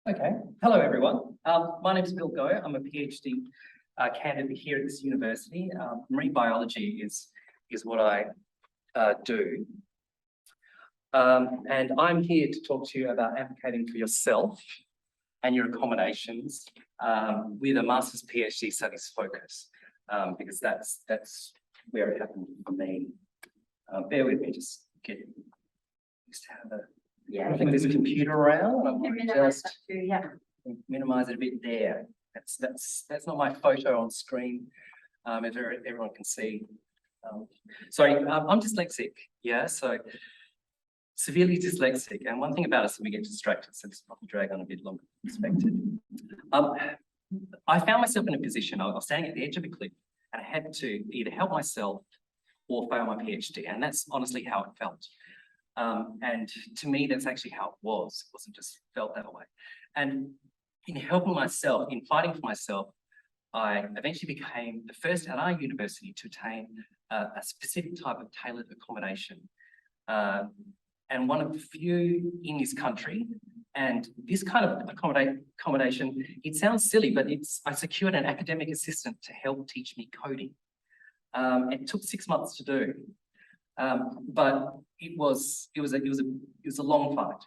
Okay, hello everyone. My name is Bill Goh. I'm a PhD candidate here at this university. Marine biology is what I do. And I'm here to talk to you about advocating for yourself and your accommodations with a master's PhD studies focus, because that's where it happened for me. Bear with me, just get used to have moving this computer around. I'm going to just minimize it a bit there. That's not my photo on screen, if everyone can see. Sorry, I'm dyslexic, yeah, so severely dyslexic. And one thing about us is we get distracted, so this will probably drag on a bit longer than expected. I found myself in a position, I was standing at the edge of a cliff, and I had to either help myself or fail my PhD, and that's honestly how it felt. And to me, that's actually how it was. It wasn't just felt that way. And in helping myself, in fighting for myself, I eventually became the first at our university to attain a specific type of tailored accommodation. And one of the few in this country. And this kind of accommodation, it sounds silly, but I secured an academic assistant to help teach me coding. It took 6 months to do. But it was a long fight.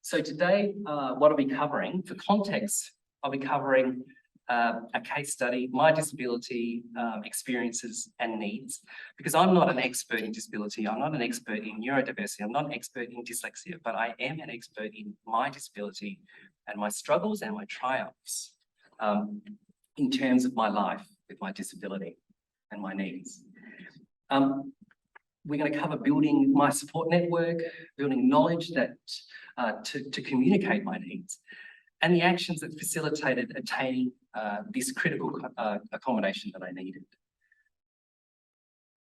So today, what I'll be covering, for context, I'll be covering a case study, my disability experiences and needs, because I'm not an expert in disability, I'm not an expert in neurodiversity, I'm not an expert in dyslexia, but I am an expert in my disability and my struggles and my triumphs in terms of my life with my disability and my needs. We're going to cover building my support network, building knowledge that to communicate my needs, and the actions that facilitated attaining this critical accommodation that I needed.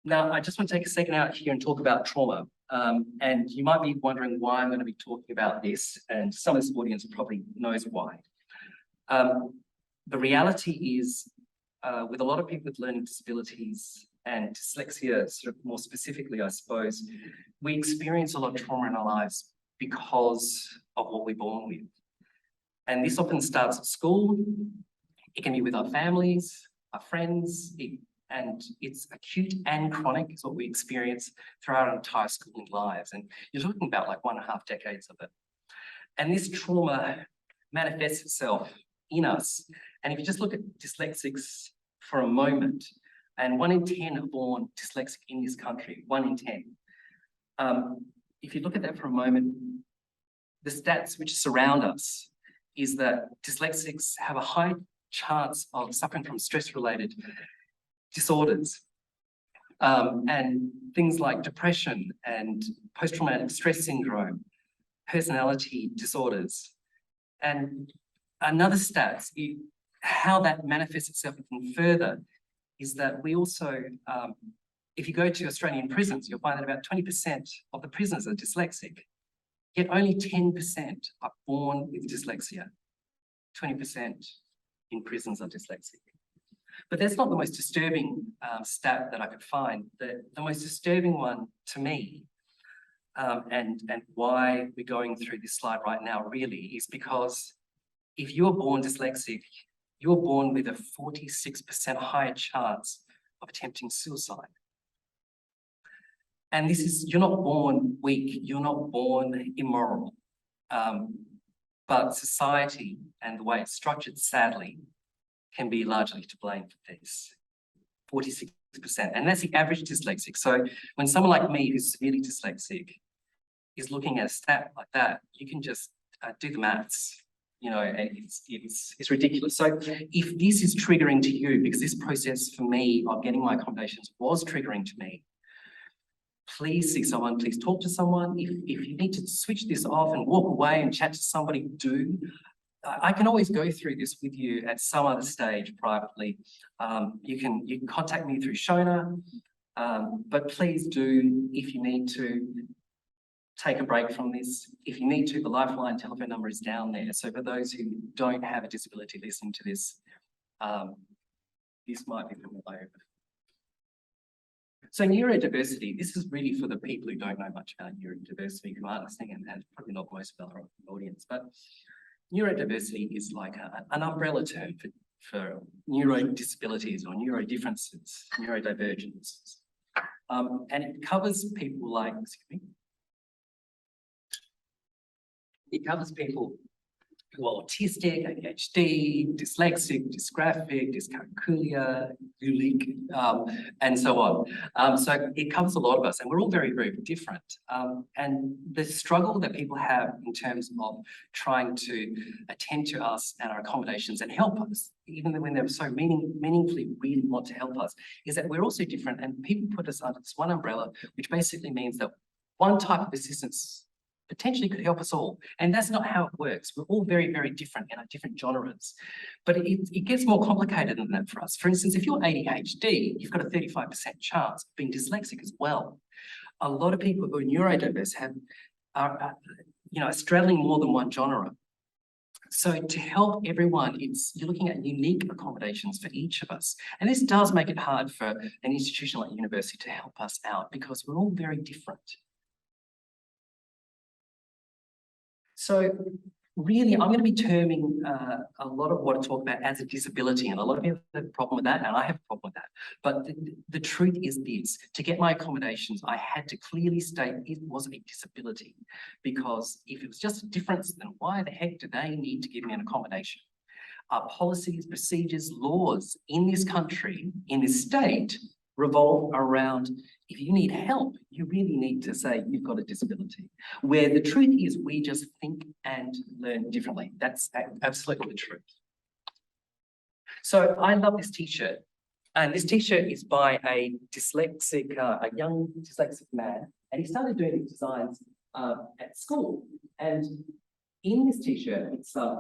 Now, I just want to take a second out here and talk about trauma. And you might be wondering why I'm going to be talking about this, and some of this audience probably knows why. The reality is, with a lot of people with learning disabilities and dyslexia, sort of more specifically, I suppose, we experience a lot of trauma in our lives because of what we're born with. And this often starts at school. It can be with our families, our friends, and it's acute and chronic is what we experience throughout our entire schooling lives. And you're talking about like 1.5 decades of it. And this trauma manifests itself in us. And if you just look at dyslexics for a moment, and 1 in 10 are born dyslexic in this country, 1 in 10. If you look at that for a moment, the stats which surround us is that dyslexics have a high chance of suffering from stress-related disorders, and things like depression and post-traumatic stress syndrome, personality disorders. And another stat, how that manifests itself even further, is that we also, if you go to Australian prisons, you'll find that about 20% of the prisoners are dyslexic, yet only 10% are born with dyslexia. 20% in prisons are dyslexic. But that's not the most disturbing stat that I could find. The most disturbing one to me, and why we're going through this slide right now really, is because if you're born dyslexic, you're born with a 46% higher chance of attempting suicide. And this is, you're not born weak, you're not born immoral, but society and the way it's structured, sadly, can be largely to blame for this, 46%. And that's the average dyslexic. So when someone like me who's severely dyslexic is looking at a stat like that, you can just do the maths. You know, and it's ridiculous. So if this is triggering to you, because this process for me of getting my accommodations was triggering to me, please see someone, please talk to someone. If you need to switch this off and walk away and chat to somebody, do. I can always go through this with you at some other stage privately. You can contact me through Shona, but please do, if you need to, take a break from this. If you need to, the Lifeline telephone number is down there. So for those who don't have a disability listening to this, this might be familiar. So neurodiversity, this is really for the people who don't know much about neurodiversity, who aren't listening, and probably not most of our audience. But neurodiversity is like an umbrella term for neurodisabilities or neurodifferences, neurodivergences. And it covers people like, excuse me, it covers people who are autistic, ADHD, dyslexic, dysgraphic, dyscalculia, eulic, and so on. So it covers a lot of us, and we're all very, very different. And the struggle that people have in terms of trying to attend to us and our accommodations and help us, even when they're so meaningfully really want to help us, is that we're also different, and people put us under this one umbrella, which basically means that one type of assistance potentially could help us all. And that's not how it works. We're all very, very different in our different genres. But it gets more complicated than that for us. For instance, if you're ADHD, you've got a 35% chance of being dyslexic as well. A lot of people who are neurodiverse are straddling more than one genre. So to help everyone, you're looking at unique accommodations for each of us. And this does make it hard for an institution like university to help us out because we're all very different. So really, I'm going to be terming a lot of what I talk about as a disability, and a lot of people have a problem with that, and I have a problem with that. But the truth is this: to get my accommodations, I had to clearly state it was a disability, because if it was just a difference, then why the heck do they need to give me an accommodation? Our policies, procedures, laws in this country, in this state, revolve around, if you need help, you really need to say you've got a disability. Where the truth is, we just think and learn differently. That's absolutely the truth. So I love this t-shirt. And this t-shirt is by a young dyslexic man. And he started doing these designs at school. And in this t-shirt, it's a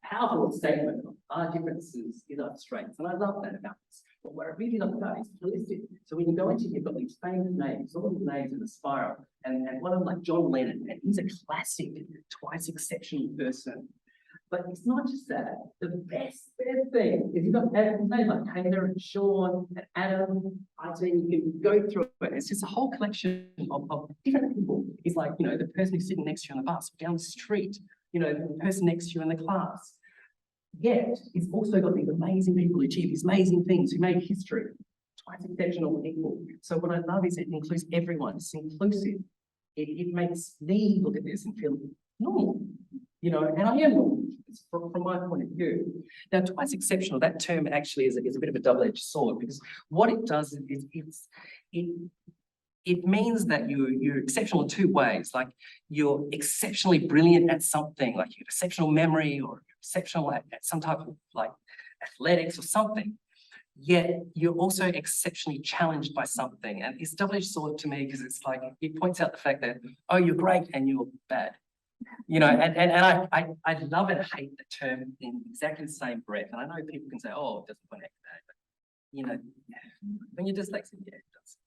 powerful statement of our differences is our strengths. And I love that about this. But what I really love about it is holistic. So when you go into, you've got these famous names, all these names in the spiral, and one of them like John Lennon, and he's a classic, twice exceptional person. But it's not just that. The best thing is you've got names like Taylor and Sean and Adam. I think you can go through it. It's just a whole collection of different people. It's like, the person who's sitting next to you on the bus, down the street, the person next to you in the class. Yet, it's also got these amazing people who achieve these amazing things, who made history, twice exceptional people. So what I love is it includes everyone. It's inclusive. It makes me look at this and feel normal, and I am normal from my point of view. Now, twice exceptional, that term actually is a bit of a double-edged sword, because what it does is it means that you're exceptional in two ways. Like, you're exceptionally brilliant at something, like you have exceptional memory, or exceptional at some type of like athletics or something. Yet you're also exceptionally challenged by something. And it's double-edged sword to me, because it's like, it points out the fact that, oh, you're great and you're bad. And I love and hate the term in exactly the same breath. And I know people can say, oh, it doesn't point out that, but when you're dyslexic, yeah, it does.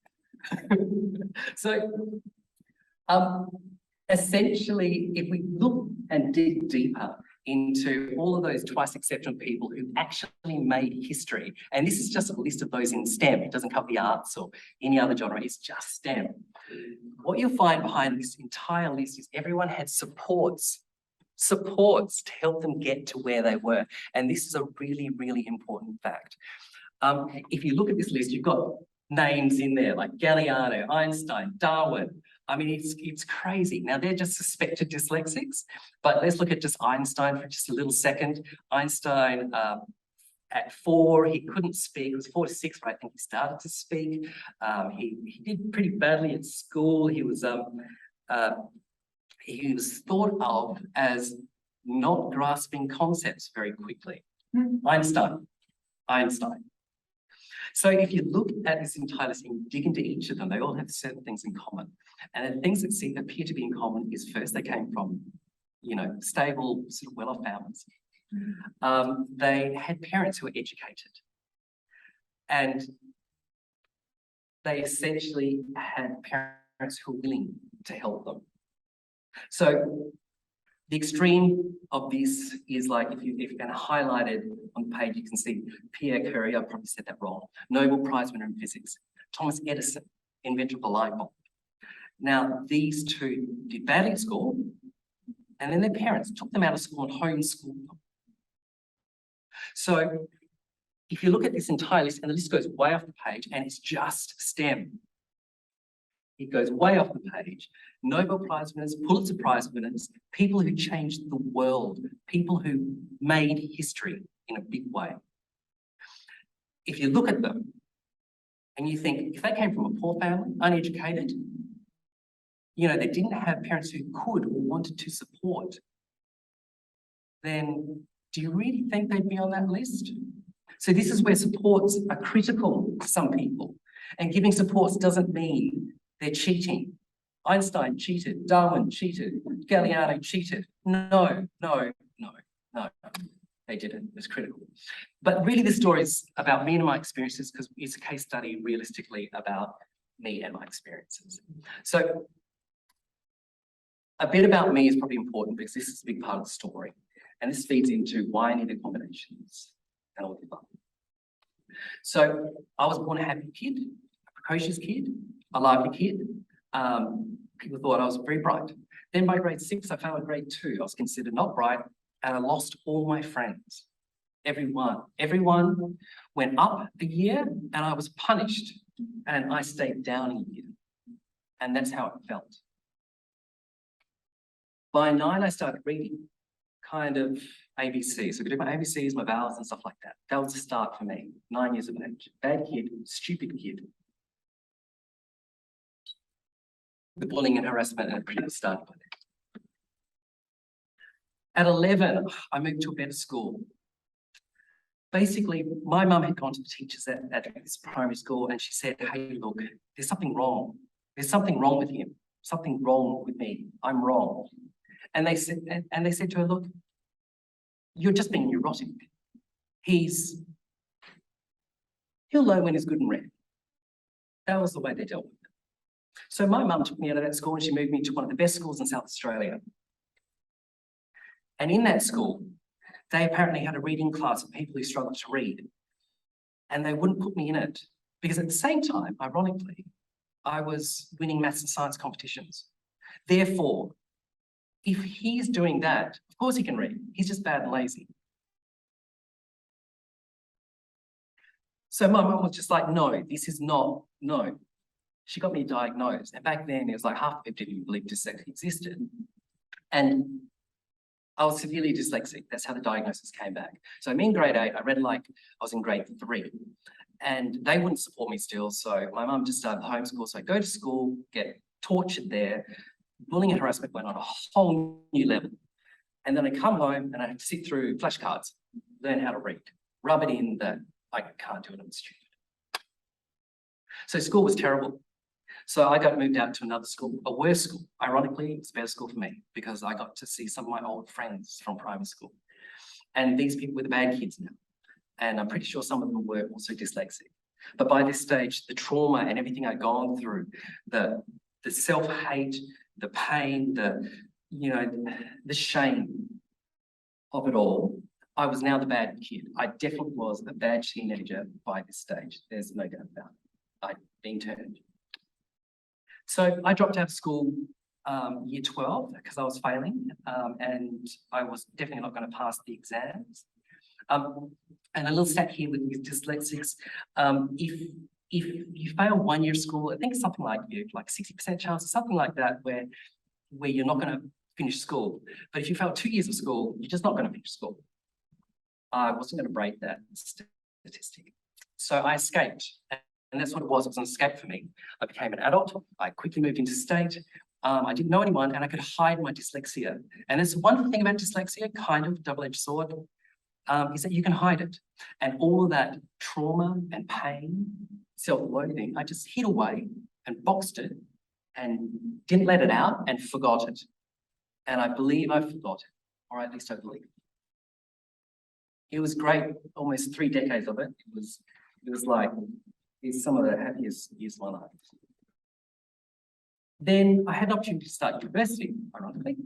So essentially, if we look and dig deeper into all of those twice exceptional people who actually made history, and this is just a list of those in STEM, it doesn't cover the arts or any other genre, it's just STEM. What you'll find behind this entire list is everyone had supports to help them get to where they were. And this is a really, really important fact. If you look at this list, you've got names in there like Galliano, Einstein, Darwin. I mean, it's crazy. Now, they're just suspected dyslexics, but let's look at just Einstein for just a little second. Einstein, at 4, he couldn't speak. It was 4 to 6, but I think he started to speak. He did pretty badly at school. He was thought of as not grasping concepts very quickly. Einstein. So if you look at this entire list and dig into each of them, they all have certain things in common. And the things that appear to be in common is, first, they came from, stable, sort of well-off families. They had parents who were educated. And they essentially had parents who were willing to help them. So the extreme of this is like, if you can highlight it on the page, you can see Pierre Curie, I probably said that wrong, Nobel Prize winner in physics, Thomas Edison, inventor of the light bulb. Now, these two did badly at school, And then their parents took them out of school and homeschooled them. So if you look at this entire list, and the list goes way off the page, and it's just STEM. It goes way off the page. Nobel Prize winners, Pulitzer Prize winners, people who changed the world, people who made history in a big way. If you look at them and you think, if they came from a poor family, uneducated, you know, they didn't have parents who could or wanted to support, then do you really think they'd be on that list? So this is where supports are critical to some people. And giving supports doesn't mean they're cheating. Einstein cheated, Darwin cheated, Galliano cheated. No, they didn't. It was critical. But really the story is about me and my experiences, because it's a case study realistically about me and my experiences. So a bit about me is probably important because this is a big part of the story. And this feeds into why I need accommodations and all the above. So I was born a happy kid, a precocious kid, a lively kid. People thought I was very bright. Then by grade 6, I failed grade 2. I was considered not bright, and I lost all my friends. Everyone went up a year, and I was punished, and I stayed down a year. And that's how it felt. By 9, I started reading, kind of ABC. So I could do my ABCs, my vowels and stuff like that. That was the start for me, 9 years of age. Bad kid, stupid kid. The bullying and harassment and pretty much started by then. At 11, I moved to a better school. Basically, my mum had gone to the teachers at this primary school and she said, hey, look, there's something wrong. There's something wrong with him. Something wrong with me. I'm wrong. And they said to her, look, you're just being neurotic. He'll learn when he's good and read. That was the way they dealt with it. So my mum took me out of that school and she moved me to one of the best schools in South Australia. And in that school, they apparently had a reading class of people who struggled to read. And they wouldn't put me in it because at the same time, ironically, I was winning maths and science competitions. Therefore, if he's doing that, of course he can read. He's just bad and lazy. So my mum was just like, no, this is not, no. She got me diagnosed. And back then, it was like half the people didn't believe dyslexia existed. And I was severely dyslexic. That's how the diagnosis came back. So me in grade 8, I read like I was in grade 3. And they wouldn't support me still. So my mum just started homeschool. So I go to school, get tortured there. Bullying and harassment went on a whole new level. And then I come home and I had to sit through flashcards, learn how to read, rub it in that I can't do it, I'm stupid. So school was terrible. So I got moved out to another school, a worse school. Ironically, it was a better school for me because I got to see some of my old friends from primary school. And these people were the bad kids now. And I'm pretty sure some of them were also dyslexic. But by this stage, the trauma and everything I'd gone through, the self-hate, the pain, the shame of it all, I was now the bad kid. I definitely was a bad teenager by this stage. There's no doubt about it. I'd been turned. So I dropped out of school year 12 because I was failing and I was definitely not going to pass the exams. And a little stat here with dyslexics, if you fail 1 year of school, I think it's something like 60% chance or something like that where you're not going to finish school. But if you fail 2 years of school, you're just not going to finish school. I wasn't going to break that statistic. So I escaped. And that's what it was. It was an escape for me. I became an adult. I quickly moved into state. I didn't know anyone and I could hide my dyslexia. And there's one thing about dyslexia, kind of double-edged sword, is that you can hide it. And all of that trauma and pain, self-loathing, I just hid away and boxed it and didn't let it out and forgot it. And I believe I forgot it, or at least I believe. It was great, almost 3 decades of it. It was like, it's some of the happiest years of my life. Then I had an opportunity to start university, ironically.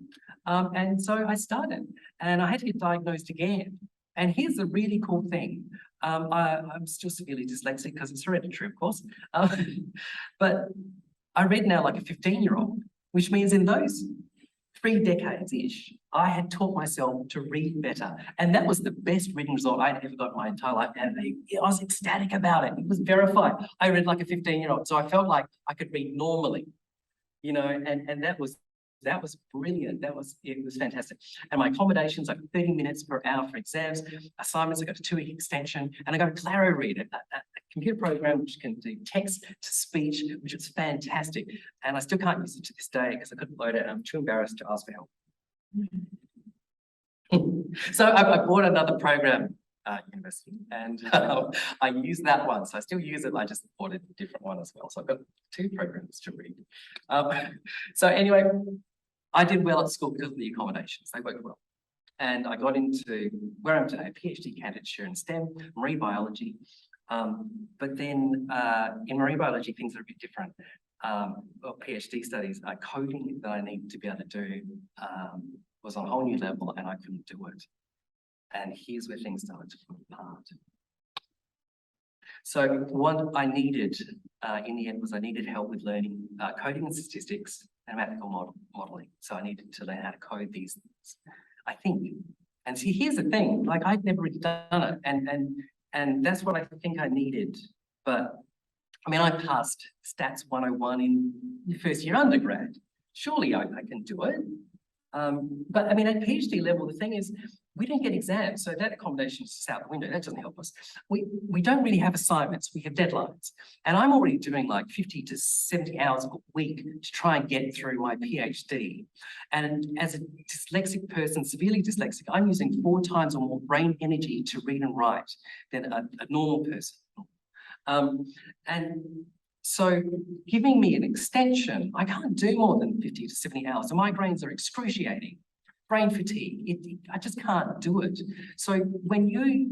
And so I started and I had to get diagnosed again. And here's the really cool thing. I'm still severely dyslexic because it's hereditary, of course. But I read now like a 15-year-old, which means in those 3 decades-ish, I had taught myself to read better. And that was the best reading result I'd ever got in my entire life. And I was ecstatic about it. It was verified. I read like a 15-year-old. So I felt like I could read normally, you know, and that was brilliant. It was fantastic. And my accommodations, like 30 minutes per hour for exams, assignments, I got a 2-week extension, and I got a Claro Reader, a computer program which can do text to speech, which was fantastic. And I still can't use it to this day because I couldn't load it, and I'm too embarrassed to ask for help. So I bought another program at university, and I used that one. So I still use it. I just bought a different one as well. So I've got 2 programs to read. So anyway, I did well at school because of the accommodations. They worked well. And I got into where I'm today, PhD candidature in STEM, marine biology. But then in marine biology, things are a bit different. PhD studies, coding that I needed to be able to do was on a whole new level, and I couldn't do it. And here's where things started to fall apart. So what I needed in the end was I needed help with learning coding and statistics and mathematical modeling. So I needed to learn how to code these things, I think. And see, here's the thing, like I'd never really done it. And that's what I think I needed. But I mean, I passed Stats 101 in the first year undergrad. Surely I can do it. But I mean, at PhD level, the thing is, we don't get exams, so that accommodation is just out the window. That doesn't help us. We don't really have assignments. We have deadlines, and I'm already doing like 50 to 70 hours a week to try and get through my PhD. And as a dyslexic person, severely dyslexic, I'm using 4 times or more brain energy to read and write than a normal person. And so giving me an extension, I can't do more than 50 to 70 hours. The migraines are excruciating. Brain fatigue, I just can't do it. So when you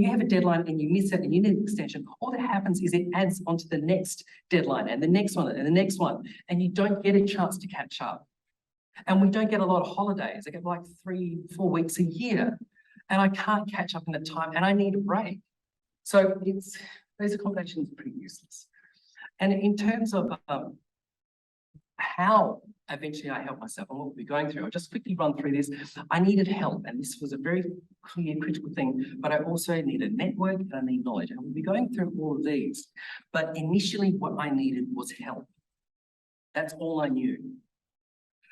have a deadline and you miss it and you need an extension, all that happens is it adds onto the next deadline and the next one and the next one, and you don't get a chance to catch up. And we don't get a lot of holidays. I get like 3-4 weeks a year, and I can't catch up in that time, and I need a break. So those accommodations are pretty useless. And in terms of how eventually I helped myself and what we'll be going through, I'll just quickly run through this. I needed help, and this was a very clear, critical thing, but I also needed a network and I need knowledge. And we'll be going through all of these. But initially what I needed was help. That's all I knew.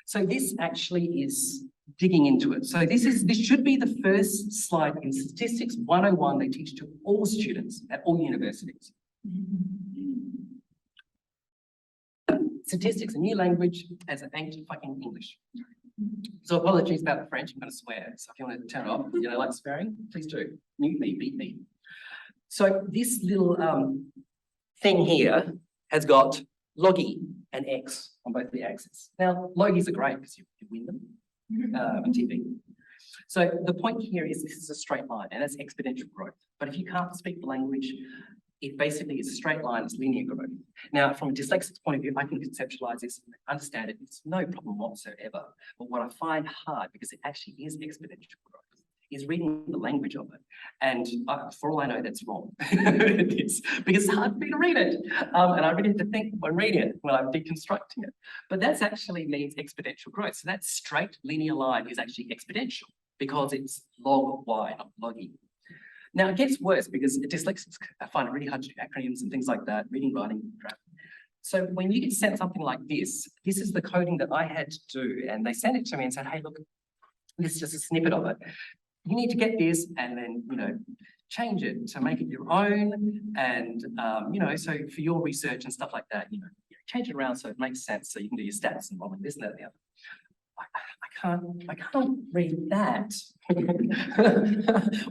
So this actually is digging into it. So this should be the first slide in Statistics 101 they teach to all students at all universities. Statistics, a new language, as an ancient fucking English. So apologies about the French, I'm going to swear. So if you want to turn it off, you know, like swearing, please do. Mute me, beat me. So this little thing here has got logi and x on both the axes. Now, logis are great because you win them on TV. So the point here is this is a straight line, and that's exponential growth. But if you can't speak the language, it basically is a straight line, it's linear growth. Now, from a dyslexic's point of view, I can conceptualize this and understand it. It's no problem whatsoever. But what I find hard, because it actually is exponential growth, is reading the language of it. And for all I know, that's wrong. It is, because it's hard for me to read it. And I really have to think when reading it, when I'm deconstructing it. But that actually means exponential growth. So that straight linear line is actually exponential because it's log y, not loggy. Now, it gets worse because dyslexics find it really hard to do acronyms and things like that, reading, writing, crap. So when you get sent something like this is the coding that I had to do. And they sent it to me and said, hey, look, this is just a snippet of it. You need to get this and then, you know, change it to make it your own. And, you know, so for your research and stuff like that, you know, change it around so it makes sense so you can do your stats and modeling this and that and the other. I can't read that.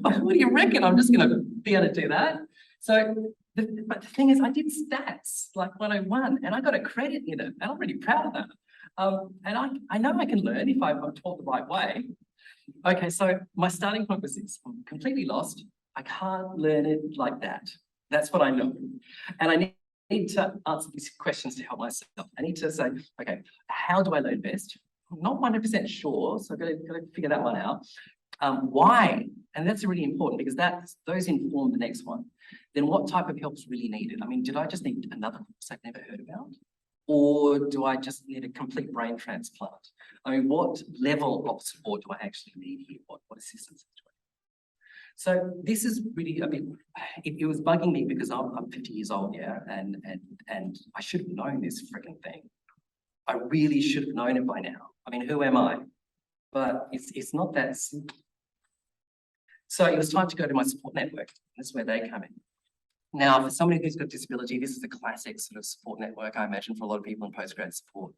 What do you reckon? I'm just going to be able to do that. So, but the thing is, I did stats like 101, and I got a credit in it, and I'm really proud of that. And I know I can learn if I'm taught the right way. Okay, so my starting point was this: I'm completely lost. I can't learn it like that. That's what I know, and I need to answer these questions to help myself. I need to say, okay, how do I learn best? I'm not 100% sure, so I've got to figure that one out. Why? And that's really important because those inform the next one. Then what type of help is really needed? I mean, did I just need another course I've never heard about? Or do I just need a complete brain transplant? I mean, what level of support do I actually need here? What assistance? So this is really a bit, it was bugging me because I'm 50 years old, yeah, and I should have known this freaking thing. I really should have known it by now. I mean, who am I? But it's not that simple. So it was time to go to my support network. That's where they come in. Now, for somebody who's got disability, this is a classic sort of support network, I imagine, for a lot of people in postgrad support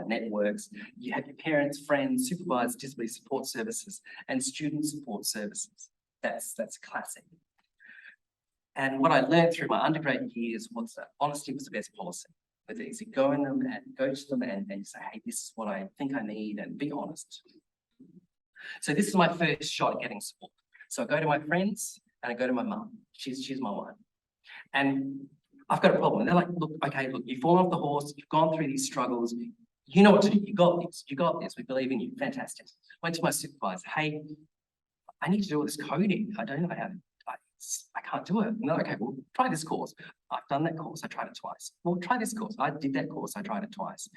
networks. You have your parents, friends, supervisors, disability support services, and student support services. That's classic. And what I learned through my undergrad years was that honesty was the best policy. But is you go to them and you say, hey, this is what I think I need, and be honest. So this is my first shot at getting support. So I go to my friends and I go to my mum. She's my one. And I've got a problem. And they're like, look, you've fallen off the horse, you've gone through these struggles, you know what to do, you got this, we believe in you, fantastic. Went to my supervisor, hey, I need to do all this coding. I don't know how to, I can't do it. And they're like, okay, well, try this course. I've done that course, I tried it twice. Well, try this course. I did that course, I tried it twice.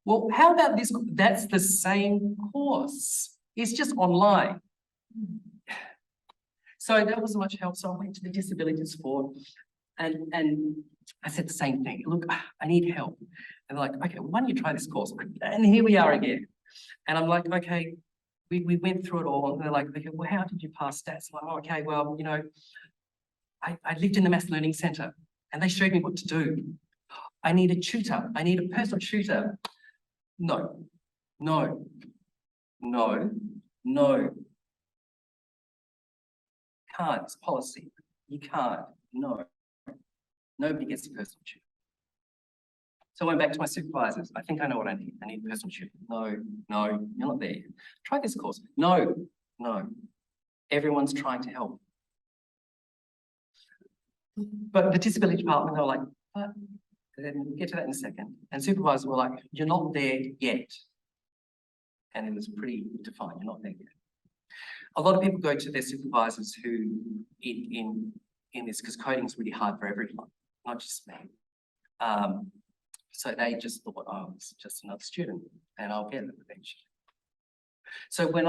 Well, how about this? That's the same course. It's just online. So that wasn't much help. So I went to the disability support and I said the same thing. Look, I need help. And they're like, okay, well, why don't you try this course? And here we are again. And I'm like, okay, we went through it all. And they're like, okay, well, how did you pass stats? I'm like, oh, okay, well, you know, I lived in the Maths Learning Centre and they showed me what to do. I need a tutor. I need a personal tutor. No, no, no, no. Can't, it's policy. You can't, no. Nobody gets a personal tutor. So I went back to my supervisors. I think I know what I need. I need a personal tutor. No, no, you're not there. Try this course. No, no. Everyone's trying to help. But the disability department, they were like, but then we'll get to that in a second. And supervisors were like, you're not there yet. And it was pretty defined, you're not there yet. A lot of people go to their supervisors who, in this, because coding is really hard for everyone, not just me. So they just thought, oh, it's just another student and I'll get it eventually. So when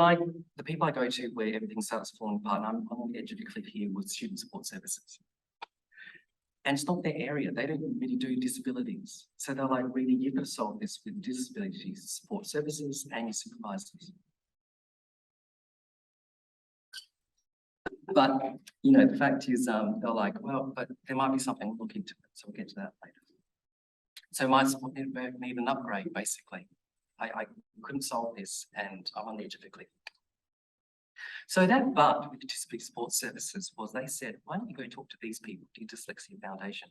the people I go to where everything starts falling apart, and I'm on the edge of the cliff here with student support services. And it's not their area. They don't really do disabilities. So they're like, really, you've got to solve this with disabilities support services and your supervisors. But, you know, the fact is, they're like, well, but there might be something, we'll look into it. So we'll get to that later. So my support network needed an upgrade, basically. I couldn't solve this and I'm on the edge of the cliff. So that but with the disability support services was they said, why don't you go talk to these people, the Dyslexia Foundation?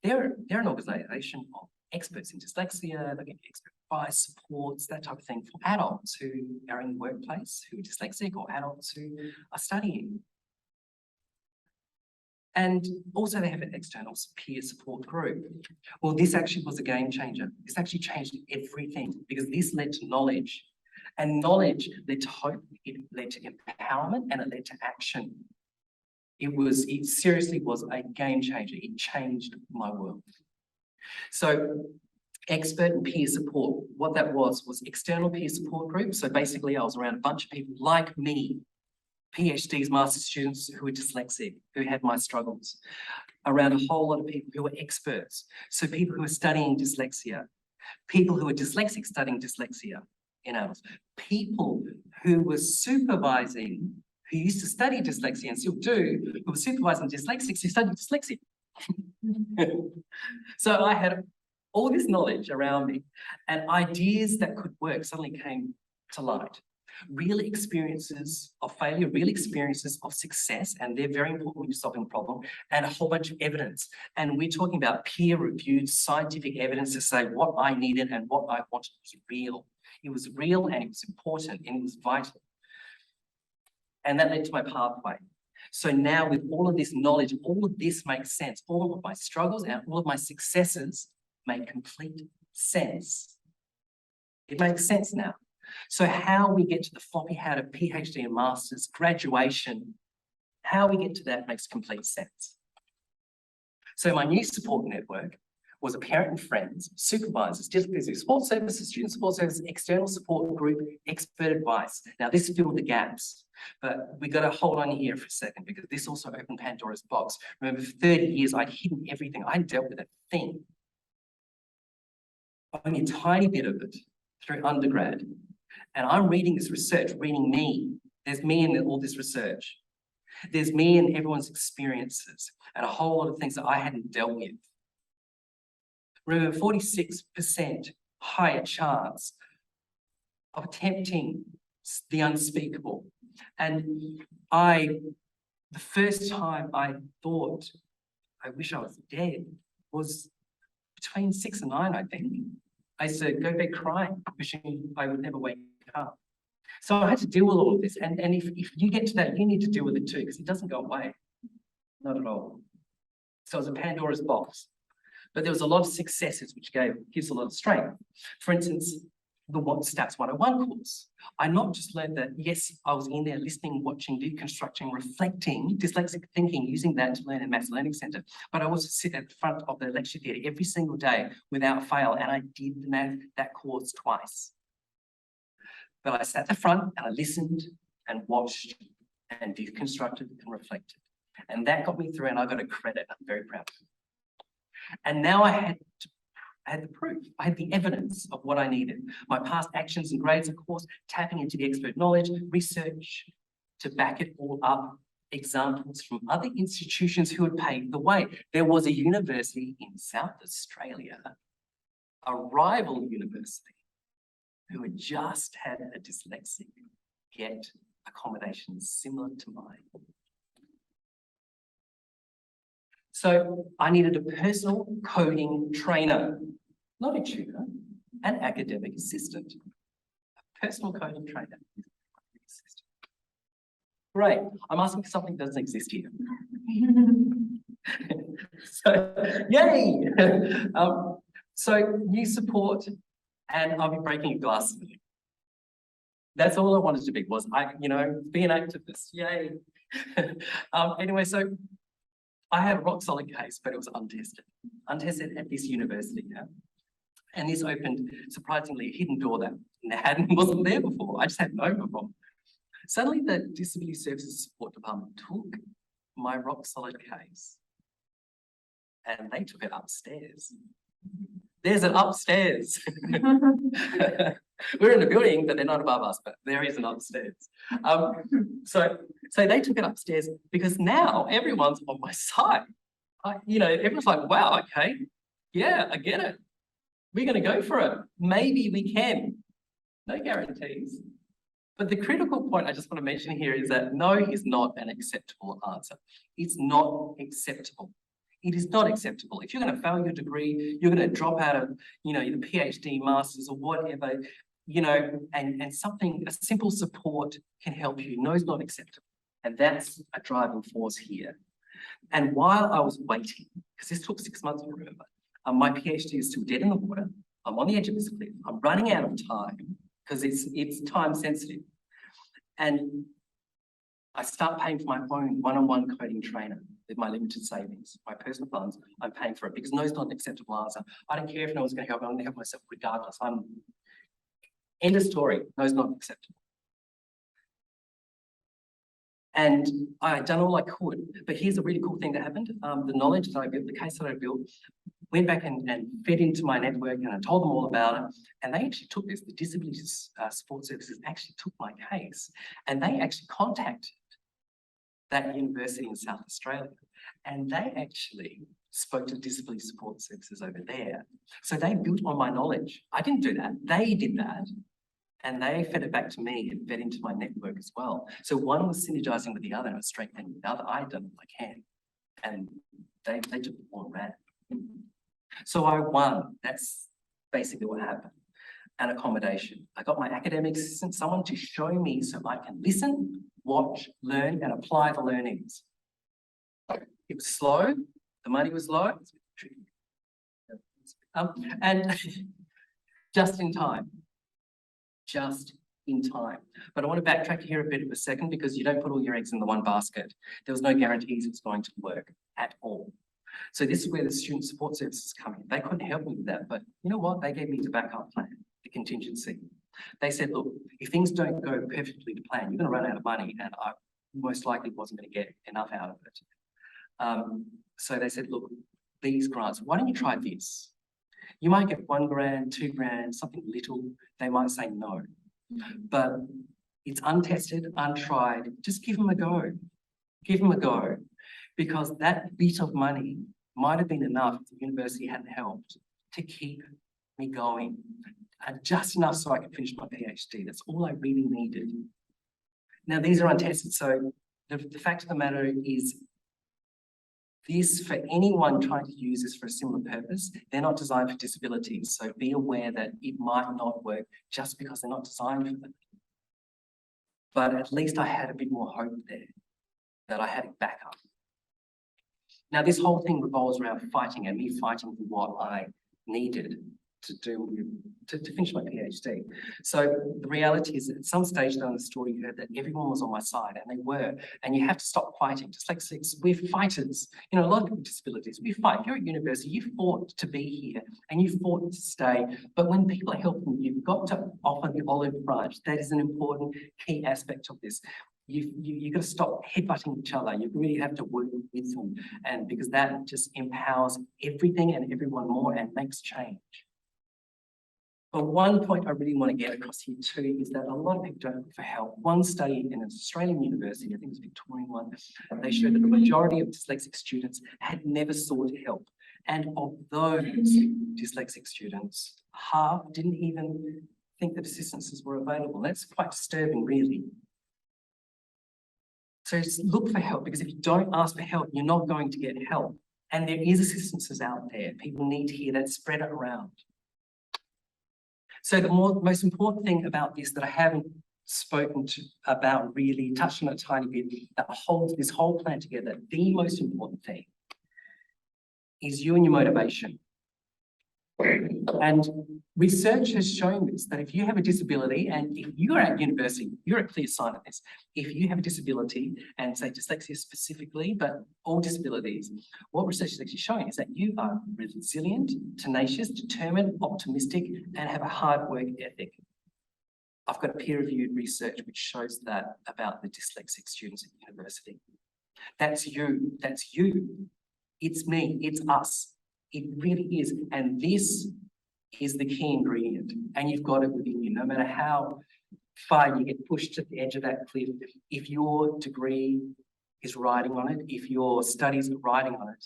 They're an organisation of experts in dyslexia, they get expert advice, supports, that type of thing for adults who are in the workplace, who are dyslexic, or adults who are studying. And also they have an external peer support group. Well, this actually was a game changer. This actually changed everything because this led to knowledge. And knowledge led to hope, it led to empowerment, and it led to action. It seriously was a game changer. It changed my world. So expert and peer support, what that was external peer support group. So basically I was around a bunch of people like me, PhDs, master's students who were dyslexic, who had my struggles, around a whole lot of people who were experts. So people who are studying dyslexia, people who are dyslexic studying dyslexia in adults, people who were supervising, who used to study dyslexia and still do, who were supervising dyslexics who studied dyslexia. So I had all this knowledge around me and ideas that could work suddenly came to light. Real experiences of failure, real experiences of success, and they're very important when you're solving a problem, and a whole bunch of evidence. And we're talking about peer-reviewed scientific evidence to say what I needed and what I wanted was real. It was real and it was important and it was vital. And that led to my pathway. So now with all of this knowledge, all of this makes sense. All of my struggles and all of my successes make complete sense. It makes sense now. So how we get to the floppy hat of PhD and Masters, graduation, how we get to that makes complete sense. So my new support network was a parent and friends, supervisors, disability support services, student support services, external support group, expert advice. Now this filled the gaps, but we got to hold on here for a second because this also opened Pandora's box. Remember, for 30 years, I'd hidden everything. I dealt with a thing. Only a tiny bit of it through undergrad. And I'm reading this research, reading me. There's me in all this research. There's me and everyone's experiences and a whole lot of things that I hadn't dealt with. Remember, 46% higher chance of attempting the unspeakable. And the first time I thought, I wish I was dead, was between 6 and 9, I think. I used to go to bed crying, wishing I would never wake up. So I had to deal with all of this. And if you get to that, you need to deal with it too, because it doesn't go away. Not at all. So it was a Pandora's box. But there was a lot of successes, which gives a lot of strength. For instance, the Stats 101 course. I not just learned that, yes, I was in there listening, watching, deconstructing, reflecting, dyslexic thinking, using that to learn in Maths Learning Centre, but I also sit at the front of the lecture theatre every single day without fail, and I did that course twice. But I sat at the front and I listened and watched and deconstructed and reflected. And that got me through, and I got a credit. I'm very proud of it. And now I had the proof. I had the evidence of what I needed. My past actions and grades, of course, tapping into the expert knowledge, research to back it all up, examples from other institutions who had paved the way. There was a university in South Australia, a rival university, who had just had a dyslexic get accommodations similar to mine. So I needed a personal coding trainer, not a tutor, an academic assistant. A personal coding trainer. Great. I'm asking for something that doesn't exist here. So, yay! So new support, and I'll be breaking a glass. That's all I wanted to be, was be an activist. Yay! Anyway, so I had a rock solid case, but it was untested. Untested at this university, yeah? And this opened, surprisingly, a hidden door that wasn't there before. I just had known before. Suddenly, the Disability Services Support Department took my rock solid case and they took it upstairs. There's an upstairs. We're in a building, but they're not above us, but there is an upstairs. So they took it upstairs because now everyone's on my side. Everyone's like, wow, okay, yeah, I get it. We're going to go for it. Maybe we can. No guarantees. But the critical point I just want to mention here is that no is not an acceptable answer. It's not acceptable. It is not acceptable. If you're going to fail your degree, you're going to drop out of, your PhD, masters or whatever, and a simple support can help you. No is not acceptable. And that's a driving force here. And while I was waiting, because this took 6 months to remember, my PhD is still dead in the water. I'm on the edge of this cliff. I'm running out of time because it's time sensitive. And I start paying for my own one-on-one coding trainer with my limited savings, my personal funds. I'm paying for it because no is not an acceptable answer. I don't care if no one's going to help me. I'm going to help myself regardless. End of story. No is not acceptable. And I had done all I could, but here's a really cool thing that happened. The knowledge that I built, the case that I built, went back and fed into my network, and I told them all about it. And they actually took this, the Disabilities Support Services actually took my case, and they actually contacted that university in South Australia. And they actually spoke to Disability Support Services over there. So they built on my knowledge. I didn't do that. They did that. And they fed it back to me and fed into my network as well. So one was synergizing with the other and was strengthening the other. I had done what I can. And they took the ball and ran. So I won. That's basically what happened. An accommodation. I got my academic assistant, someone to show me so I can listen, watch, learn, and apply the learnings. It was slow. The money was low. And just in time. Just in time. But I want to backtrack here a bit of a second because you don't put all your eggs in the one basket. There was no guarantees it was going to work at all. So this is where the student support services come in. They couldn't help me with that, but you know what? They gave me the backup plan, the contingency. They said, look, if things don't go perfectly to plan, you're going to run out of money, and I most likely wasn't going to get enough out of it. So they said, look, these grants, why don't you try this? You might get $1 grand, $2 grand, something little. They might say no, but it's untested, untried. Just give them a go. Give them a go, because that bit of money might have been enough if the university hadn't helped to keep me going, and just enough so I could finish my PhD. That's all I really needed. Now, these are untested, so the fact of the matter is, this, for anyone trying to use this for a similar purpose, they're not designed for disabilities. So be aware that it might not work just because they're not designed for them. But at least I had a bit more hope there, that I had it back up. Now, this whole thing revolves around fighting, and me fighting for what I needed to do to finish my PhD. So the reality is that at some stage down the story, you heard that everyone was on my side, and they were, and you have to stop fighting. Dyslexics, we're fighters. You know, a lot of people with disabilities, we fight. If you're at university, you fought to be here and you fought to stay. But when people are helping you, you've got to offer the olive branch. That is an important key aspect of this. You've got to stop headbutting each other. You really have to work with them, and because that just empowers everything and everyone more and makes change. But one point I really want to get across here too is that a lot of people don't look for help. One study in an Australian university, I think it was a Victorian one, they showed that the majority of dyslexic students had never sought help. And of those dyslexic students, half didn't even think that assistances were available. That's quite disturbing, really. So just look for help, because if you don't ask for help, you're not going to get help. And there is assistances out there. People need to hear that, spread it around. So the most important thing about this that I haven't spoken about, really touched on a tiny bit, that holds this whole plan together, the most important thing is you and your motivation. And research has shown this, that if you have a disability, and if you're at university, you're a clear sign of this. If you have a disability, and say dyslexia specifically, but all disabilities, what research is actually showing is that you are resilient, tenacious, determined, optimistic, and have a hard work ethic. I've got peer-reviewed research which shows that about the dyslexic students at university. That's you, that's you. It's me, it's us. It really is. And this is the key ingredient. And you've got it within you, no matter how far you get pushed to the edge of that cliff. If your degree is riding on it, if your studies are riding on it,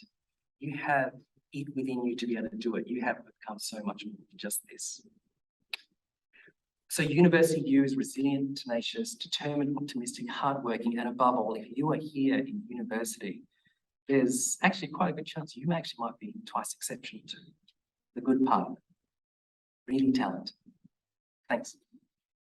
you have it within you to be able to do it. You have become so much more than just this. So university you is resilient, tenacious, determined, optimistic, hardworking, and above all, if you are here in university, there's actually quite a good chance you actually might be twice exceptional to the good part of it. Really talented. Thanks.